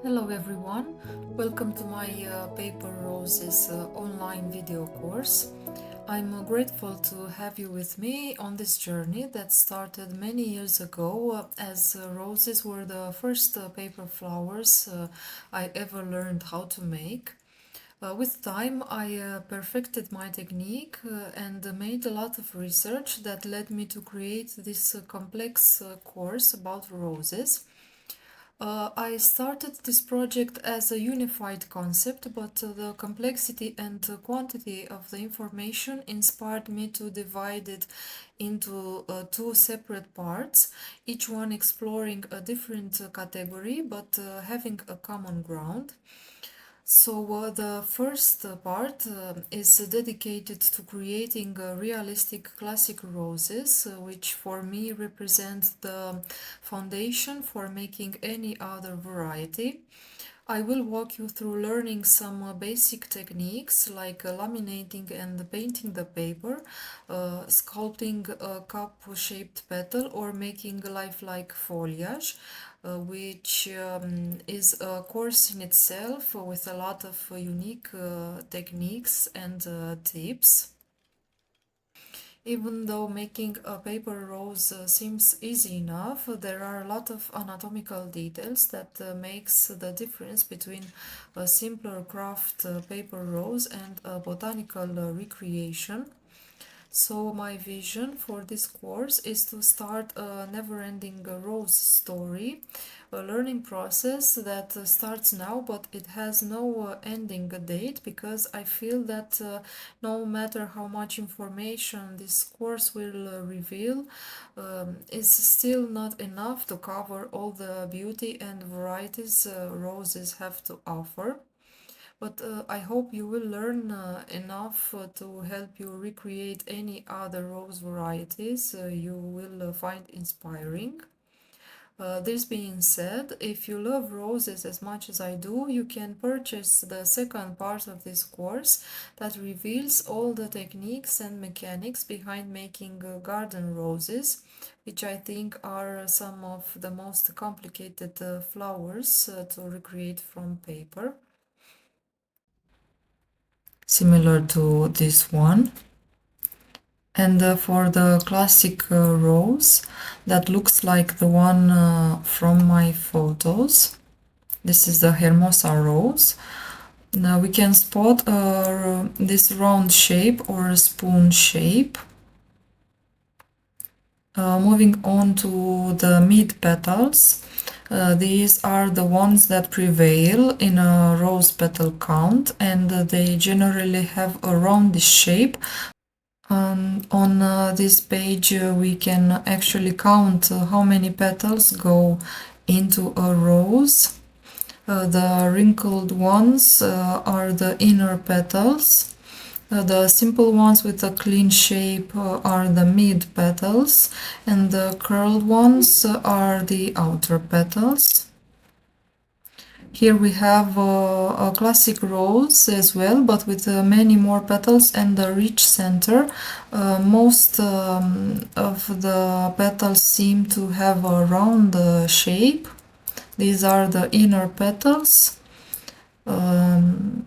Hello everyone, welcome to my Paper Roses online video course. I'm grateful to have you with me on this journey that started many years ago as roses were the first paper flowers I ever learned how to make. With time, I perfected my technique and made a lot of research that led me to create this complex course about roses. I started this project as a unified concept, but the complexity and quantity of the information inspired me to divide it into two separate parts, each one exploring a different category but having a common ground. So, the first part is dedicated to creating realistic classic roses, which for me represent the foundation for making any other variety. I will walk you through learning some basic techniques like laminating and painting the paper, sculpting a cup-shaped petal, or making lifelike foliage, which is a course in itself with a lot of unique techniques and tips. Even though making a paper rose seems easy enough, there are a lot of anatomical details that makes the difference between a simpler craft paper rose and a botanical recreation. So my vision for this course is to start a never-ending rose story, a learning process that starts now, but it has no ending date, because I feel that no matter how much information this course will reveal, is still not enough to cover all the beauty and varieties roses have to offer. But I hope you will learn enough to help you recreate any other rose varieties you will find inspiring. This being said, if you love roses as much as I do, you can purchase the second part of this course that reveals all the techniques and mechanics behind making garden roses, which I think are some of the most complicated flowers to recreate from paper, similar to this one. And for the classic rose that looks like the one from my photos, this is the Hermosa rose. Now we can spot this round shape or a spoon shape. Moving on to the mid petals. These are the ones that prevail in a rose petal count, and they generally have a roundish shape. On this page, we can actually count how many petals go into a rose. The wrinkled ones are the inner petals. The simple ones with a clean shape are the mid petals, and the curled ones are the outer petals. Here we have a classic rose as well, but with many more petals and a rich center. Most of the petals seem to have a round shape. These are the inner petals, and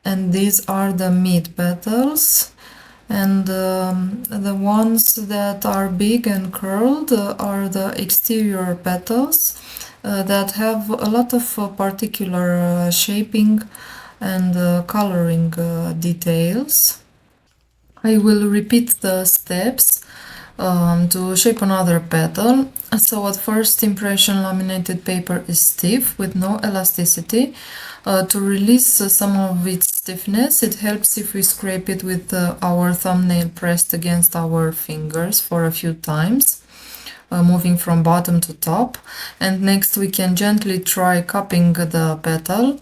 these are the mid petals. And the ones that are big and curled are the exterior petals that have a lot of particular shaping and coloring details. I will repeat the steps to shape another petal. So at first impression, laminated paper is stiff with no elasticity. To release some of its stiffness, it helps if we scrape it with our thumbnail pressed against our fingers for a few times, moving from bottom to top. And next we can gently try cupping the petal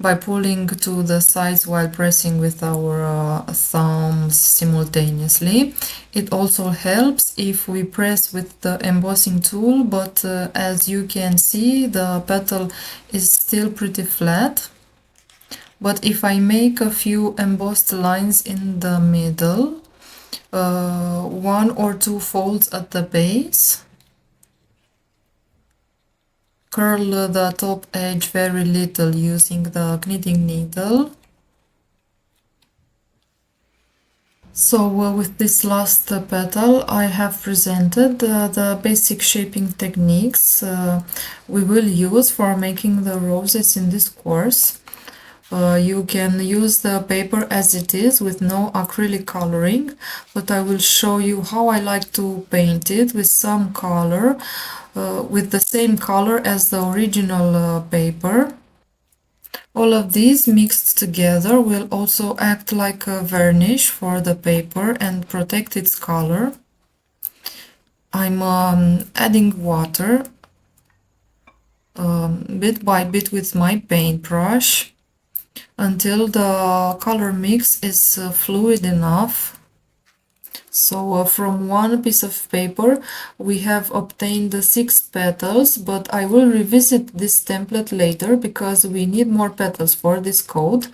by pulling to the sides while pressing with our thumbs simultaneously. It also helps if we press with the embossing tool, but as you can see, the petal is still pretty flat. But if I make a few embossed lines in the middle, one or two folds at the base, curl the top edge very little using the knitting needle. So with this last petal I have presented the basic shaping techniques we will use for making the roses in this course. You can use the paper as it is with no acrylic coloring, but I will show you how I like to paint it with some color, with the same color as the original paper. All of these mixed together will also act like a varnish for the paper and protect its color. I'm adding water bit by bit with my paintbrush until the color mix is fluid enough. So from one piece of paper we have obtained the 6 petals, but I will revisit this template later because we need more petals for this code.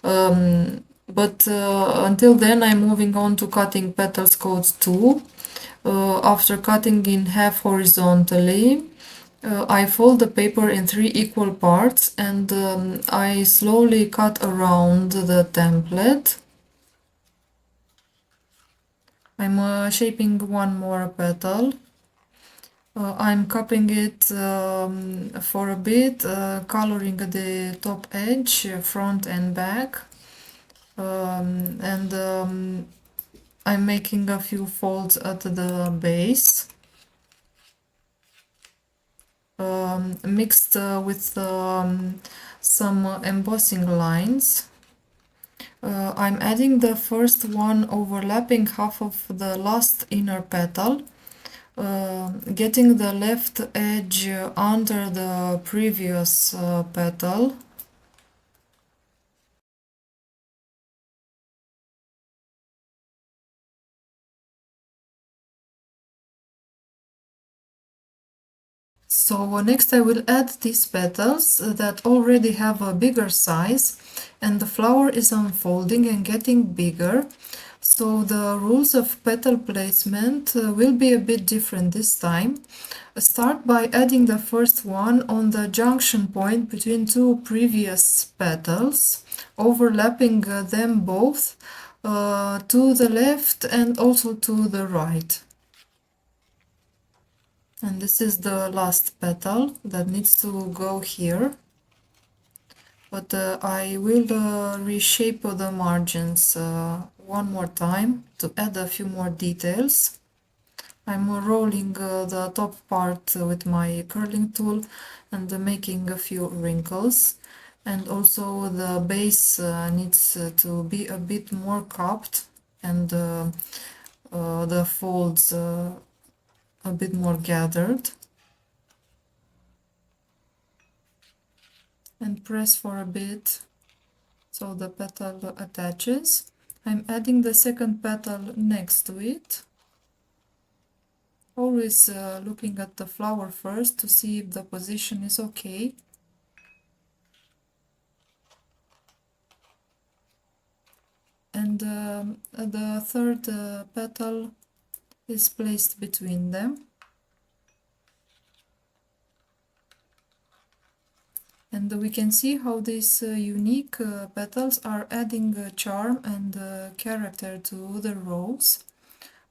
But until then I'm moving on to cutting petals code 2. After cutting in half horizontally, I fold the paper in 3 equal parts and I slowly cut around the template. I'm shaping one more petal. I'm cupping it for a bit, coloring the top edge, front and back. And I'm making a few folds at the base. Mixed with some embossing lines. I'm adding the first one overlapping half of the last inner petal, getting the left edge under the previous petal. So next I will add these petals that already have a bigger size, and the flower is unfolding and getting bigger. So the rules of petal placement will be a bit different this time. Start by adding the first one on the junction point between two previous petals, overlapping them both to the left and also to the right. And this is the last petal that needs to go here. But I will reshape the margins one more time to add a few more details. I'm rolling the top part with my curling tool and making a few wrinkles. And also the base needs to be a bit more cupped and the folds a bit more gathered. And press for a bit so the petal attaches. I'm adding the second petal next to it. Always looking at the flower first to see if the position is okay. And the third petal is placed between them. And we can see how these unique petals are adding charm and character to the rose.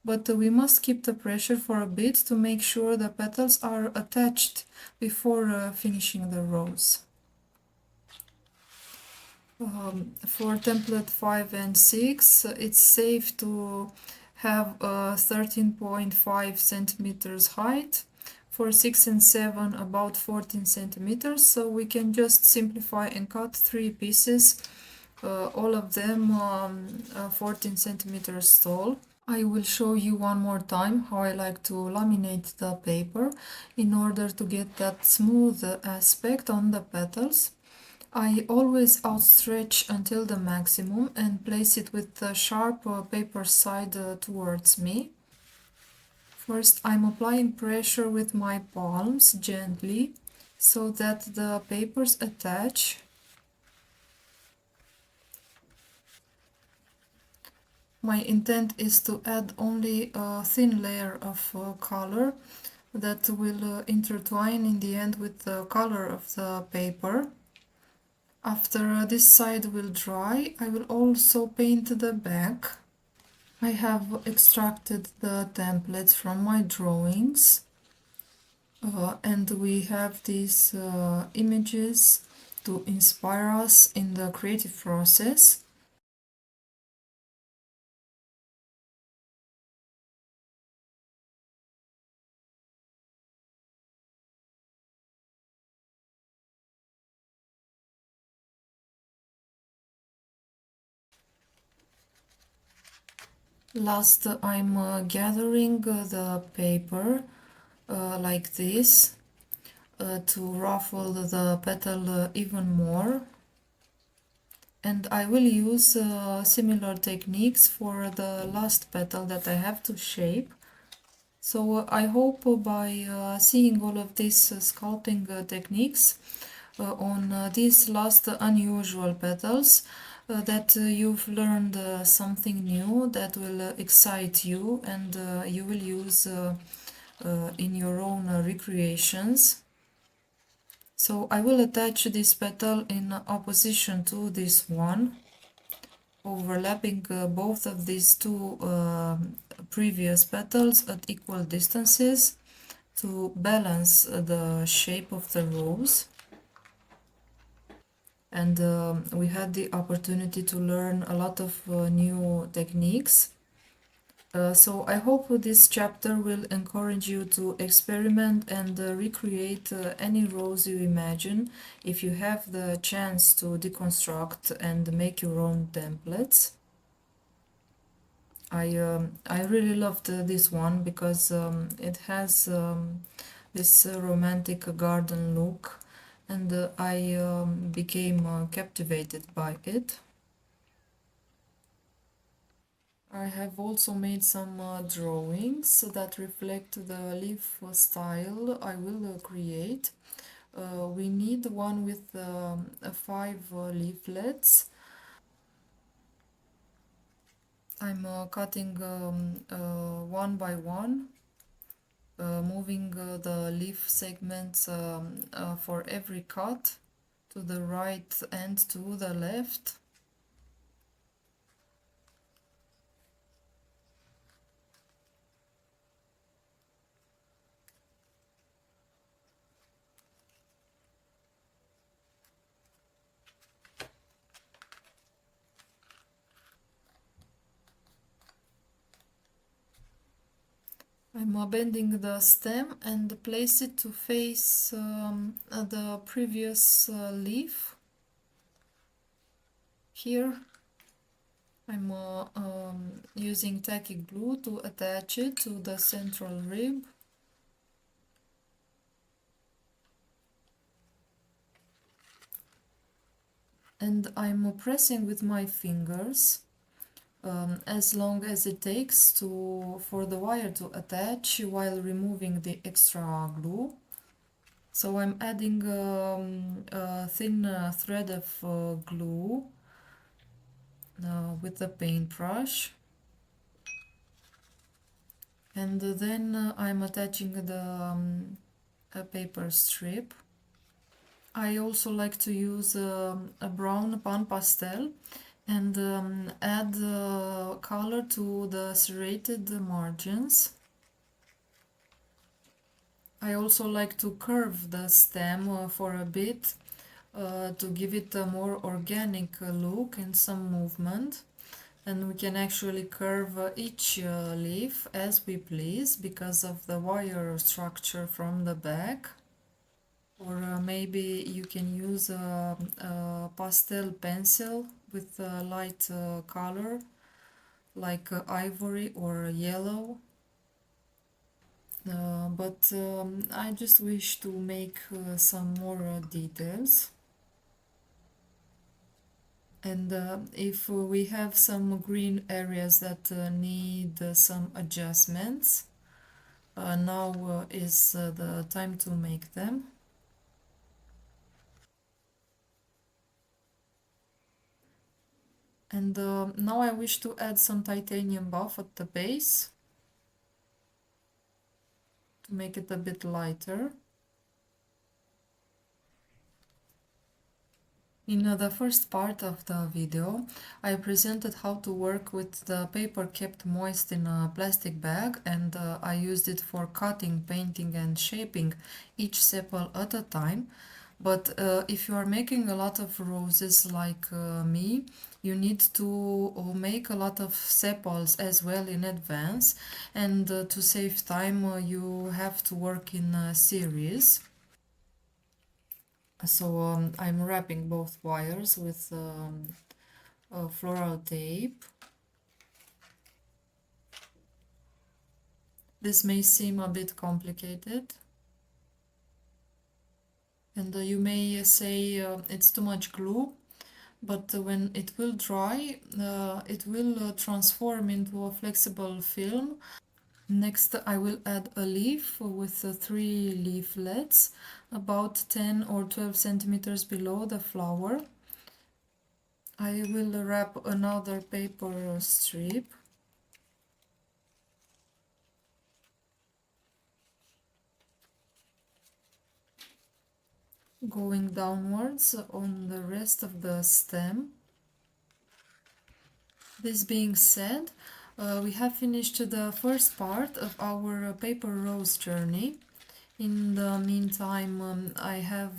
But we must keep the pressure for a bit to make sure the petals are attached before finishing the rose. For template 5 and 6, it's safe to have 13.5 centimeters height. For 6 and 7, about 14 centimeters, so we can just simplify and cut 3 pieces, all of them 14 centimeters tall. I will show you one more time how I like to laminate the paper in order to get that smooth aspect on the petals. I always outstretch until the maximum and place it with the sharp paper side towards me. First, I'm applying pressure with my palms gently so that the papers attach. My intent is to add only a thin layer of color that will intertwine in the end with the color of the paper. After this side will dry, I will also paint the back. I have extracted the templates from my drawings, and we have these images to inspire us in the creative process. Last, I'm gathering the paper like this to ruffle the petal even more. And I will use similar techniques for the last petal that I have to shape. So I hope by seeing all of these sculpting techniques on these last unusual petals that you've learned something new that will excite you and you will use in your own recreations. So I will attach this petal in opposition to this one, overlapping both of these two previous petals at equal distances to balance the shape of the rose. And we had the opportunity to learn a lot of new techniques. So I hope this chapter will encourage you to experiment and recreate any rose you imagine if you have the chance to deconstruct and make your own templates. I really loved this one because it has this romantic garden look, and I became captivated by it. I have also made some drawings that reflect the leaf style I will create. We need one with 5 leaflets. I'm cutting one by one, moving the leaf segments for every cut to the right and to the left. I'm bending the stem and place it to face the previous leaf. Here I'm using tacky glue to attach it to the central rib. And I'm pressing with my fingers as long as it takes for the wire to attach while removing the extra glue. So I'm adding a thin thread of glue with the paintbrush, and then I'm attaching the paper strip. I also like to use a brown pan pastel and add color to the serrated margins. I also like to curve the stem for a bit to give it a more organic look and some movement. And we can actually curve each leaf as we please because of the wire structure from the back. Or maybe you can use a pastel pencil with a light color like ivory or yellow. But I just wish to make some more details. And if we have some green areas that need some adjustments, now is the time to make them. And now I wish to add some titanium buff at the base. to make it a bit lighter. In the first part of the video, I presented how to work with the paper kept moist in a plastic bag, and I used it for cutting, painting and shaping each sepal at a time. But if you are making a lot of roses like me, you need to make a lot of sepals as well in advance, and to save time, you have to work in a series. So I'm wrapping both wires with floral tape. This may seem a bit complicated, and you may say it's too much glue, but when it will dry, it will transform into a flexible film. Next, I will add a leaf with 3 leaflets, about 10 or 12 centimeters below the flower. I will wrap another paper strip, going downwards on the rest of the stem. This being said, we have finished the first part of our paper rose journey. In the meantime, I have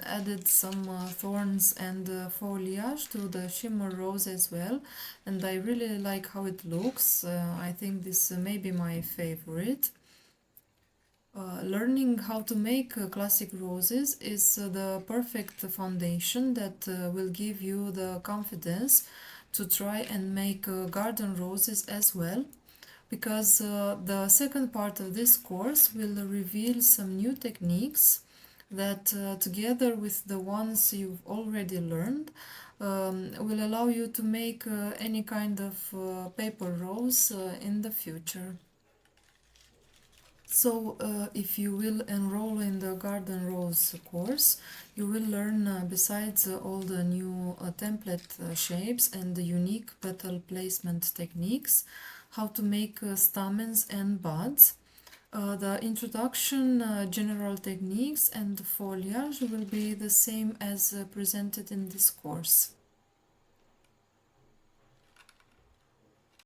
added some thorns and foliage to the shimmer rose as well, and I really like how it looks. I think this may be my favorite. Learning how to make classic roses is the perfect foundation that will give you the confidence to try and make garden roses as well, because the second part of this course will reveal some new techniques that together with the ones you've already learned will allow you to make any kind of paper rose in the future. So, if you will enroll in the Garden Rose course, you will learn, besides all the new template shapes and the unique petal placement techniques, how to make stamens and buds. The introduction, general techniques, and the foliage will be the same as presented in this course.